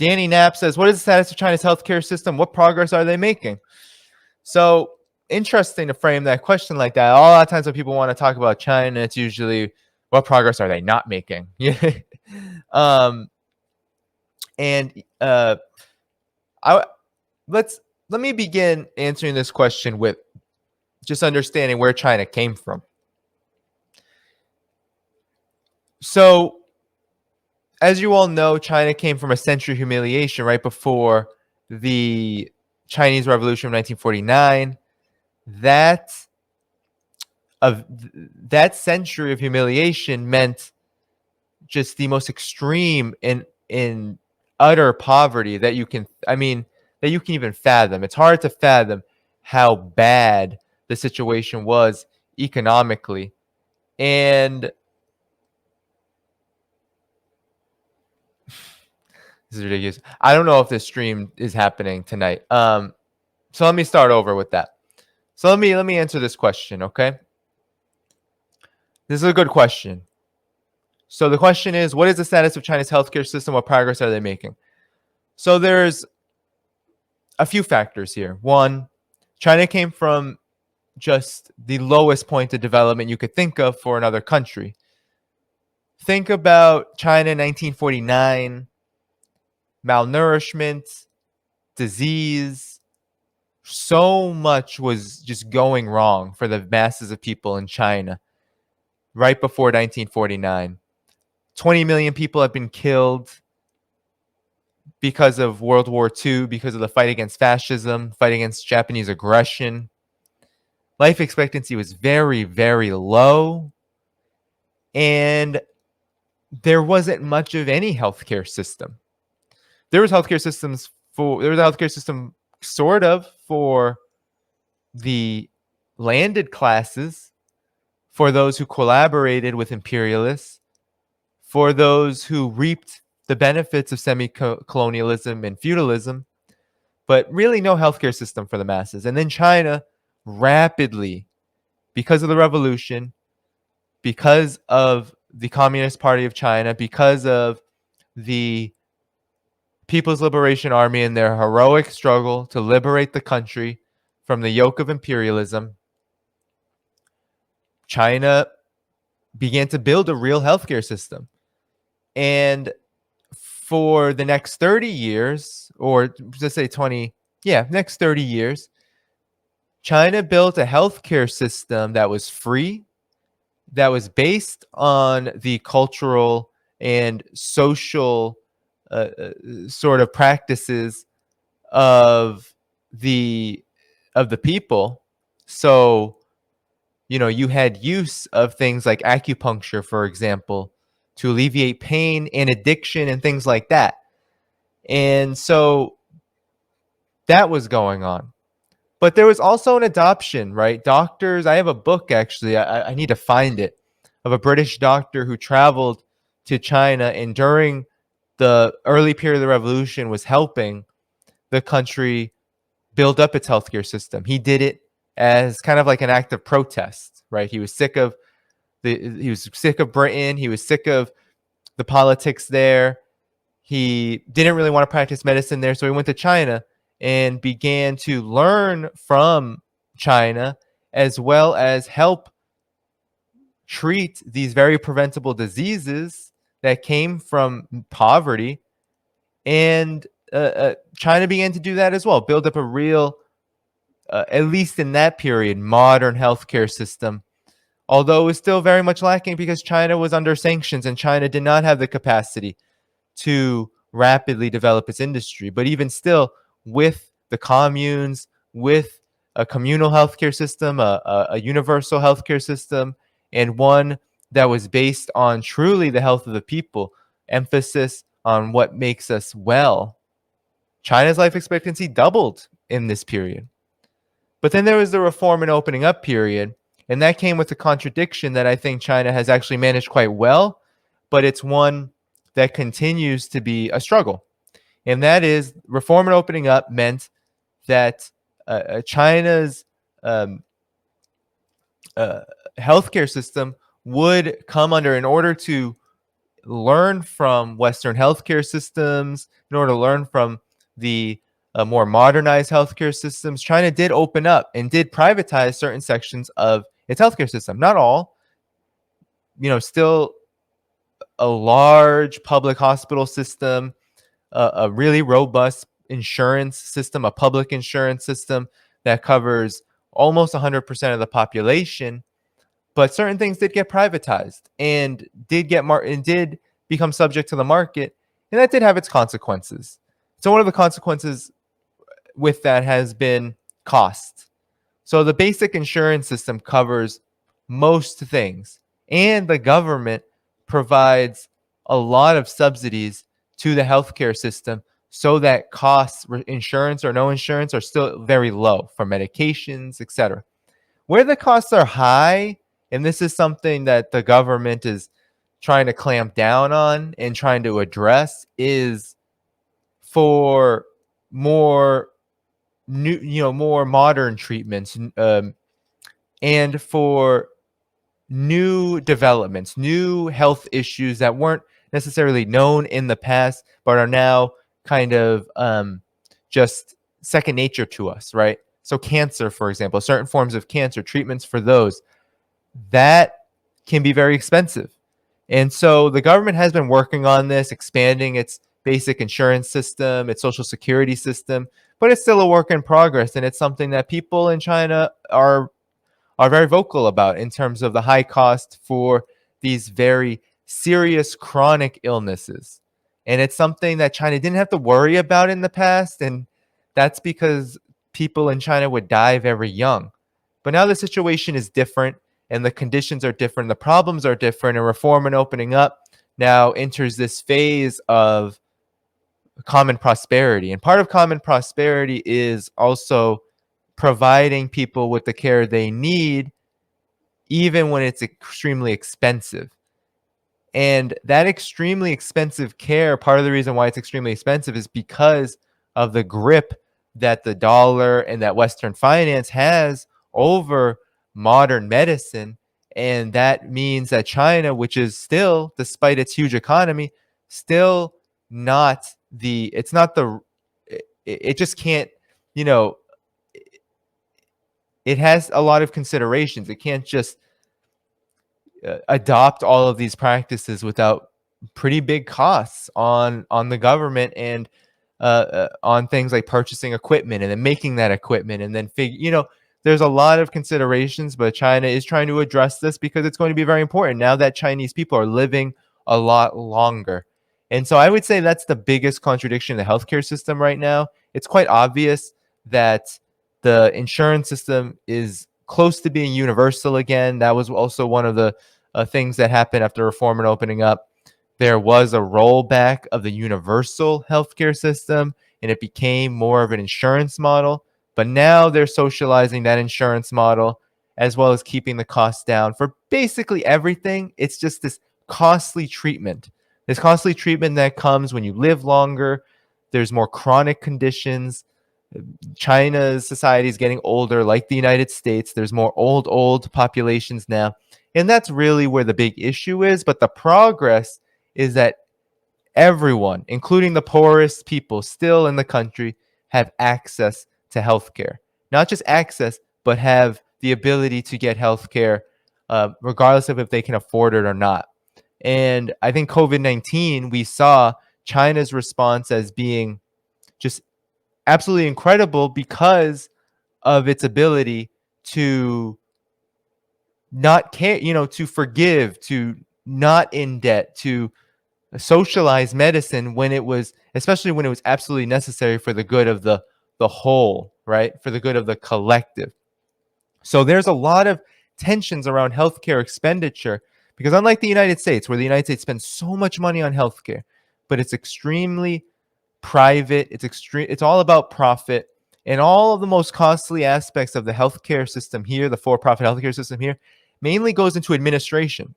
Danny Knapp says, what is the status of China's healthcare system? What progress are they making? So interesting to frame that question like that. A lot of times when people want to talk about China, it's usually what progress are they not making? And I let me begin answering this question with just understanding where China came from. So, as you all know, China came from a century of humiliation right before the Chinese Revolution of 1949. That century of humiliation meant just the most extreme in utter poverty that you can even fathom. It's hard to fathom how bad the situation was economically. And this is ridiculous. I don't know if this stream is happening tonight. So let me start over with that. So let me answer this question, okay? This is a good question. So the question is, what is the status of China's healthcare system? What progress are they making? So there's a few factors here. One, China came from just the lowest point of development you could think of for another country. Think about China in 1949, malnourishment, disease. So much was just going wrong for the masses of people in China right before 1949. 20 million people have been killed because of World War II, because of the fight against fascism, fight against Japanese aggression. Life expectancy was very, very low. And there wasn't much of any healthcare system. There was a healthcare system sort of for the landed classes, for those who collaborated with imperialists, for those who reaped the benefits of semi-colonialism and feudalism, but really no healthcare system for the masses. And then China rapidly, because of the revolution, because of the Communist Party of China, because of the People's Liberation Army and their heroic struggle to liberate the country from the yoke of imperialism, China began to build a real healthcare system. And for the next 30 years, or just say next 30 years, China built a healthcare system that was free, that was based on the cultural and social sort of practices of the people. So, you had use of things like acupuncture, for example, to alleviate pain and addiction and things like that. And so that was going on. But there was also an adoption, right? Doctors, I have a book, actually, I need to find it, of a British doctor who traveled to China and during the early period of the revolution was helping the country build up its healthcare system. He did it as kind of like an act of protest, right? He was sick of Britain. He was sick of the politics there. He didn't really want to practice medicine there, so he went to China and began to learn from China, as well as help treat these very preventable diseases that came from poverty. And China began to do that as well, build up a real, at least in that period, modern healthcare system. Although it was still very much lacking because China was under sanctions and China did not have the capacity to rapidly develop its industry. But even still, with the communes, with a communal healthcare system, a universal healthcare system, and one that was based on truly the health of the people, emphasis on what makes us well, China's life expectancy doubled in this period. But then there was the reform and opening up period, and that came with the contradiction that I think China has actually managed quite well, but it's one that continues to be a struggle. And that is, reform and opening up meant that China's healthcare system would come under, in order to learn from Western healthcare systems, in order to learn from the more modernized healthcare systems, China did open up and did privatize certain sections of its healthcare system. Not all, still a large public hospital system, a really robust insurance system, a public insurance system that covers almost 100% of the population. But certain things did get privatized and did become subject to the market, and that did have its consequences. So one of the consequences with that has been cost. So the basic insurance system covers most things, and the government provides a lot of subsidies to the healthcare system so that costs, insurance or no insurance, are still very low for medications, etc. Where the costs are high, and this is something that the government is trying to clamp down on and trying to address, is for more more modern treatments, and for new developments, new health issues that weren't necessarily known in the past, but are now kind of just second nature to us, right? So cancer, for example, certain forms of cancer, treatments for those, that can be very expensive. And so the government has been working on this, expanding its basic insurance system, its social security system, but it's still a work in progress. And it's something that people in China are very vocal about in terms of the high cost for these very serious chronic illnesses. And it's something that China didn't have to worry about in the past. And that's because people in China would die very young. But now the situation is different and the conditions are different. The problems are different, and reform and opening up now enters this phase of common prosperity. And part of common prosperity is also providing people with the care they need, even when it's extremely expensive. And that extremely expensive care, part of the reason why it's extremely expensive is because of the grip that the dollar and that Western finance has over modern medicine. And that means that China, which is still, despite its huge economy, still not the, it's not the, it just can't, you know, it has a lot of considerations. It can't just adopt all of these practices without pretty big costs on the government, and on things like purchasing equipment and then making that equipment, and then there's a lot of considerations. But China is trying to address this because it's going to be very important now that Chinese people are living a lot longer. And so I would say that's the biggest contradiction in the healthcare system right now. It's quite obvious that the insurance system is close to being universal again. That was also one of the things that happened after reform and opening up. There was a rollback of the universal healthcare system, and it became more of an insurance model. But now they're socializing that insurance model, as well as keeping the costs down for basically everything. It's just this costly treatment. This costly treatment that comes when you live longer. There's more chronic conditions. China's society is getting older, like the United States. There's more old populations now. And that's really where the big issue is. But the progress is that everyone, including the poorest people still in the country, have access to healthcare. Not just access, but have the ability to get healthcare, regardless of if they can afford it or not. And I think COVID-19, we saw China's response as being just absolutely incredible because of its ability to not care, to forgive, to not in debt, to socialize medicine when it was, especially when it was absolutely necessary for the good of the whole, right? For the good of the collective. So there's a lot of tensions around healthcare expenditure because unlike the United States, where the United States spends so much money on healthcare, but it's extremely private, it's all about profit, and all of the most costly aspects of the healthcare system here, the for-profit healthcare system here, mainly goes into administration.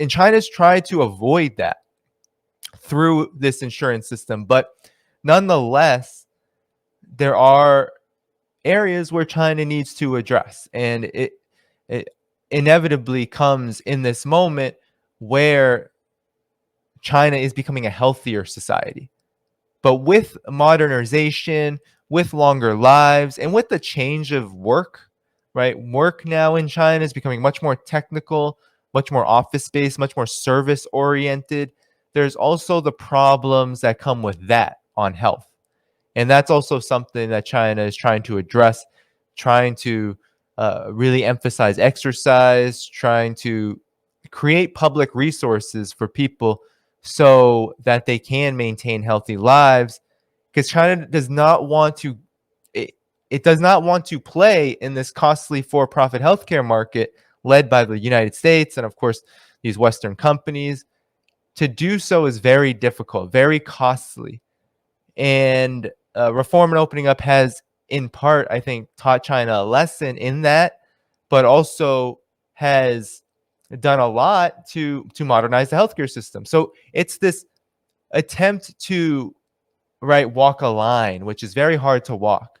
And China's tried to avoid that through this insurance system, but nonetheless, there are areas where China needs to address, and it inevitably comes in this moment where China is becoming a healthier society. But with modernization, with longer lives, and with the change of work, right? Work now in China is becoming much more technical, much more office based, much more service oriented. There's also the problems that come with that on health. And that's also something that China is trying to address, trying to really emphasize exercise, trying to create public resources for people so that they can maintain healthy lives, because China does not want to it, it does not want to play in this costly for-profit healthcare market led by the United States and of course these Western companies. To do so is very difficult, very costly, and reform and opening up has, in part, I think, taught China a lesson in that, but also has done a lot to modernize the healthcare system. So it's this attempt to walk a line, which is very hard to walk,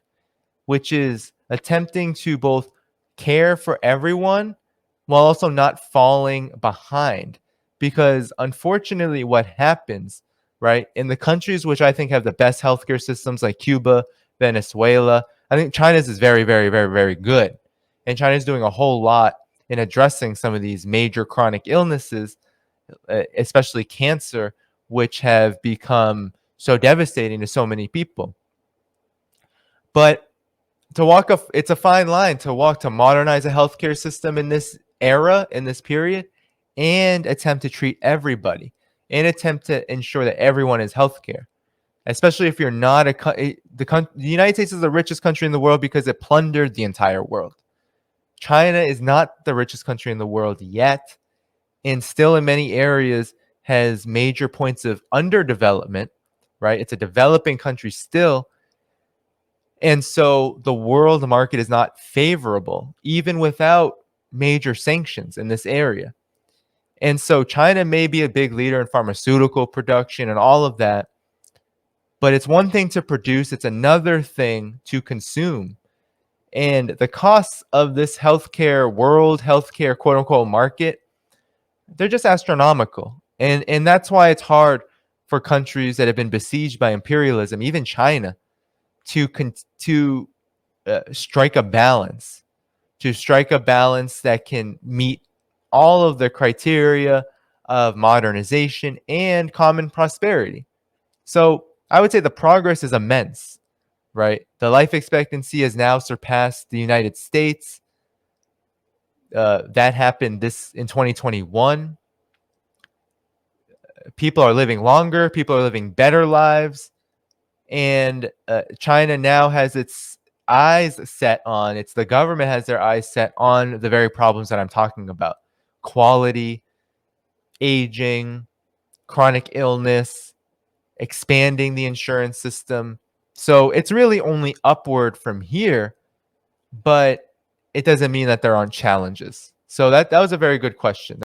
which is attempting to both care for everyone while also not falling behind. Because unfortunately, what happens, right, in the countries which I think have the best healthcare systems, like Cuba, Venezuela, I think China's is very, very, very, very good. And China's doing a whole lot in addressing some of these major chronic illnesses, especially cancer, which have become so devastating to so many people. But it's a fine line to walk to modernize a healthcare system in this era, in this period, and attempt to treat everybody, and attempt to ensure that everyone has healthcare. Especially if you're not the United States is the richest country in the world because it plundered the entire world. China is not the richest country in the world yet, and still in many areas has major points of underdevelopment, right? It's a developing country still. And so the world market is not favorable, even without major sanctions in this area. And so China may be a big leader in pharmaceutical production and all of that, but it's one thing to produce, it's another thing to consume. And the costs of this world healthcare, quote unquote, market, they're just astronomical. And that's why it's hard for countries that have been besieged by imperialism, even China, to strike a balance, that can meet all of the criteria of modernization and common prosperity. So I would say the progress is immense, right? The life expectancy has now surpassed the United States. That happened in 2021. People are living longer. People are living better lives. And China now has its the government has their eyes set on the very problems that I'm talking about: quality, aging, chronic illness, expanding the insurance system. So it's really only upward from here, but it doesn't mean that there aren't challenges. So that was a very good question.